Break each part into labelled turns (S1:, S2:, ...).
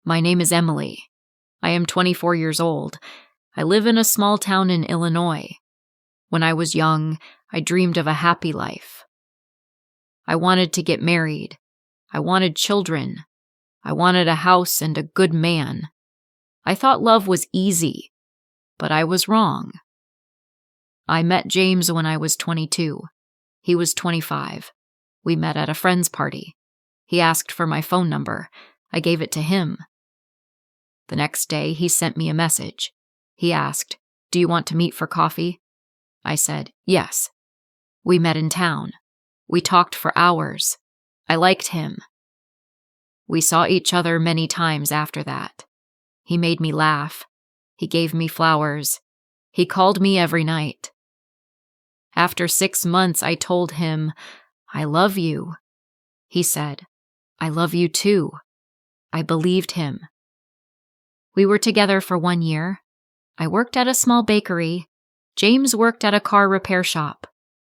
S1: My name is Emily. I am 24 years old. I live in a small town in Illinois. When I was young, I dreamed of a happy life. I wanted to get married. I wanted children. I wanted a house and a good man. I thought love was easy, but I was wrong. I met James when I was 22. He was 25. We met at a friend's party. He asked for my phone number. I gave it to him. The next day, he sent me a message. He asked, "Do you want to meet for coffee?" I said, "Yes." We met in town. We talked for hours. I liked him. We saw each other many times after that. He made me laugh. He gave me flowers. He called me every night. After 6 months, I told him, "I love you." He said, "I love you too." I believed him. We were together for 1 year. I worked at a small bakery. James worked at a car repair shop.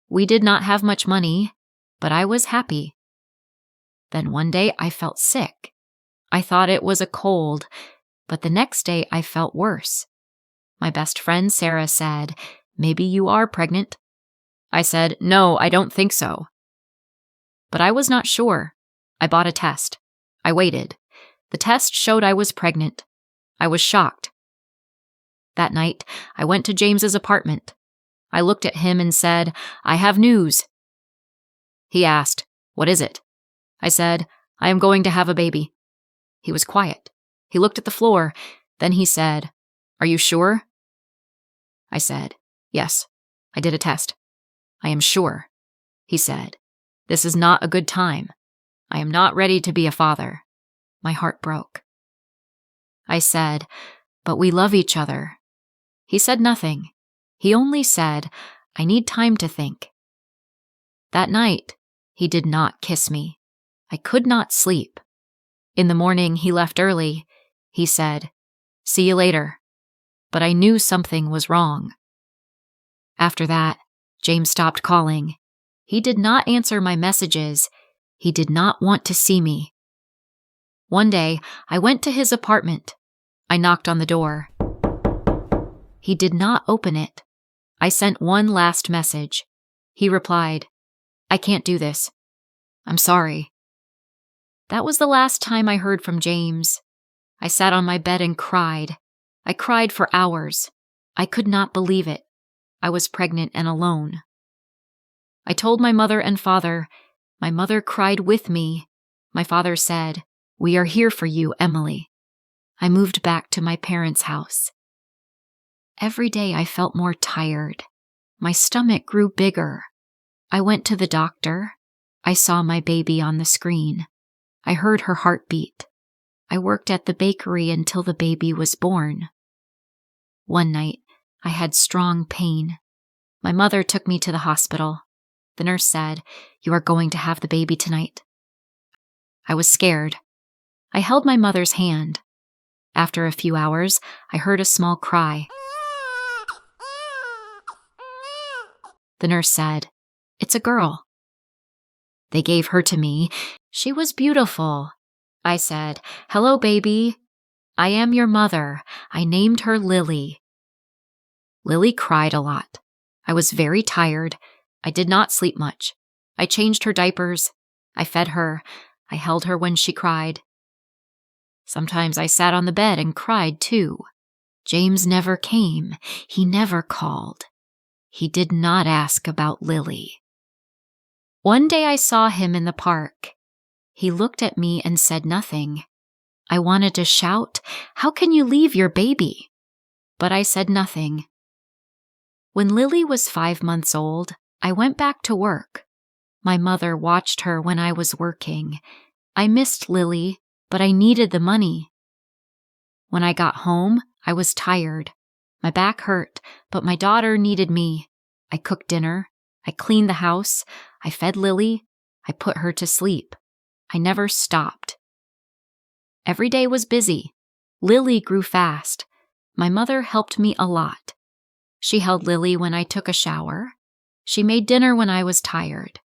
S1: We did not have much money, but I was happy. Then one day I felt sick. I thought it was a cold, but the next day I felt worse. My best friend Sarah said, "Maybe you are pregnant." I said, "No, I don't think so." But I was not sure. I bought a test. I waited. The test showed I was pregnant. I was shocked. That night, I went to James's apartment. I looked at him and said, "I have news." He asked, "What is it?" I said, "I am going to have a baby." He was quiet. He looked at the floor. Then he said, "Are you sure?" I said, "Yes, I did a test. I am sure." He said, "This is not a good time. I am not ready to be a father." My heart broke. I said, "But we love each other." He said nothing. He only said, "I need time to think." That night, he did not kiss me. I could not sleep. In the morning, he left early. He said, "See you later." But I knew something was wrong. After that, James stopped calling. He did not answer my messages. He did not want to see me. One day, I went to his apartment. I knocked on the door. He did not open it. I sent one last message. He replied, "I can't do this. I'm sorry." That was the last time I heard from James. I sat on my bed and cried. I cried for hours. I could not believe it. I was pregnant and alone. I told my mother and father. My mother cried with me. My father said, "We are here for you, Emily." I moved back to my parents' house. Every day I felt more tired. My stomach grew bigger. I went to the doctor. I saw my baby on the screen. I heard her heartbeat. I worked at the bakery until the baby was born. One night, I had strong pain. My mother took me to the hospital. The nurse said, "You are going to have the baby tonight." I was scared. I held my mother's hand. After a few hours, I heard a small cry. The nurse said, "It's a girl." They gave her to me. She was beautiful. I said, "Hello, baby. I am your mother. I named her Lily." Lily cried a lot. I was very tired. I did not sleep much. I changed her diapers. I fed her. I held her when she cried. Sometimes I sat on the bed and cried too. James never came. He never called. He did not ask about Lily. One day I saw him in the park. He looked at me and said nothing. I wanted to shout, "How can you leave your baby?" But I said nothing. When Lily was 5 months old, I went back to work. My mother watched her when I was working. I missed Lily, but I needed the money. When I got home, I was tired. My back hurt, but my daughter needed me. I cooked dinner. I cleaned the house. I fed Lily. I put her to sleep. I never stopped. Every day was busy. Lily grew fast. My mother helped me a lot. She held Lily when I took a shower. She made dinner when I was tired.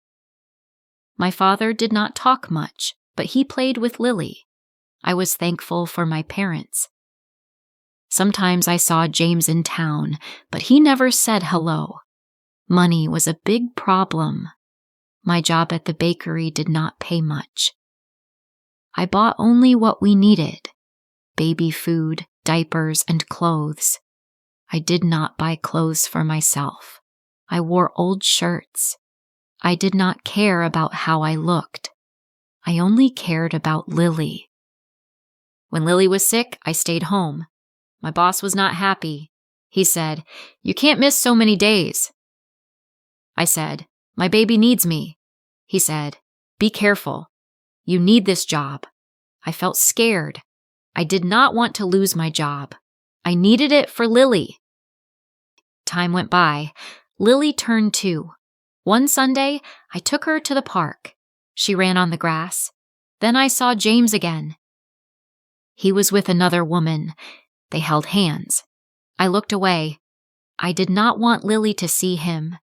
S1: My father did not talk much, but he played with Lily. I was thankful for my parents. Sometimes I saw James in town, but he never said hello. Money was a big problem. My job at the bakery did not pay much. I bought only what we needed: baby food, diapers, and clothes. I did not buy clothes for myself. I wore old shirts. I did not care about how I looked. I only cared about Lily. When Lily was sick, I stayed home. My boss was not happy. He said, "You can't miss so many days." I said, "My baby needs me." He said, "Be careful. You need this job." I felt scared. I did not want to lose my job. I needed it for Lily. Time went by. Lily turned 2. One Sunday, I took her to the park. She ran on the grass. Then I saw James again. He was with another woman. They held hands. I looked away. I did not want Lily to see him.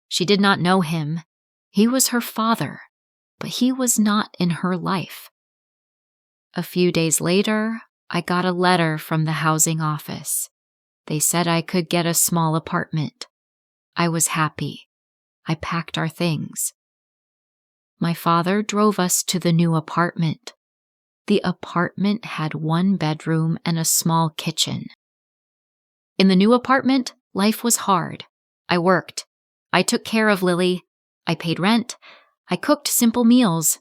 S1: She did not know him. He was her father, but he was not in her life. A few days later, I got a letter from the housing office. They said I could get a small apartment. I was happy. I packed our things. My father drove us to the new apartment. The apartment had 1 bedroom and a small kitchen. In the new apartment, life was hard. I worked. I took care of Lily. I paid rent. I cooked simple meals.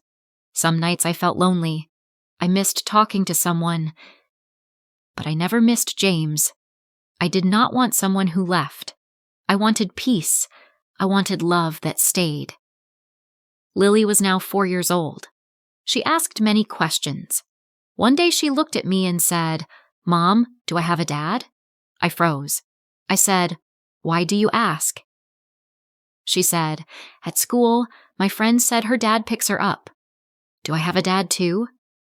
S1: Some nights I felt lonely. I missed talking to someone. But I never missed James. I did not want someone who left. I wanted peace. I wanted love that stayed. Lily was now 4 years old. She asked many questions. One day she looked at me and said, "Mom, do I have a dad?" I froze. I said, "Why do you ask?" She said, "At school, my friend said her dad picks her up." "Do I have a dad too?"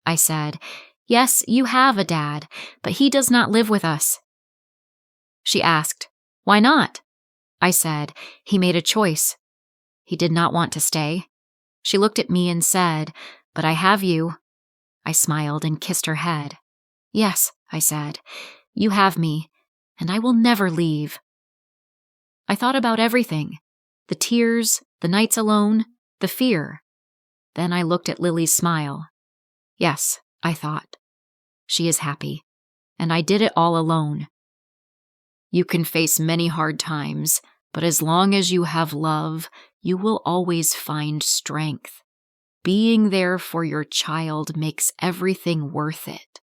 S1: I said, "Yes, you have a dad, but he does not live with us." She asked, "Why not?" I said, "He made a choice. He did not want to stay." She looked at me and said, "But I have you." I smiled and kissed her head. "Yes," I said, "you have me, and I will never leave." I thought about everything: the tears, the nights alone, the fear. Then I looked at Lily's smile. Yes, I thought, she is happy, and I did it all alone. You can face many hard times, but as long as you have love, you will always find strength. Being there for your child makes everything worth it.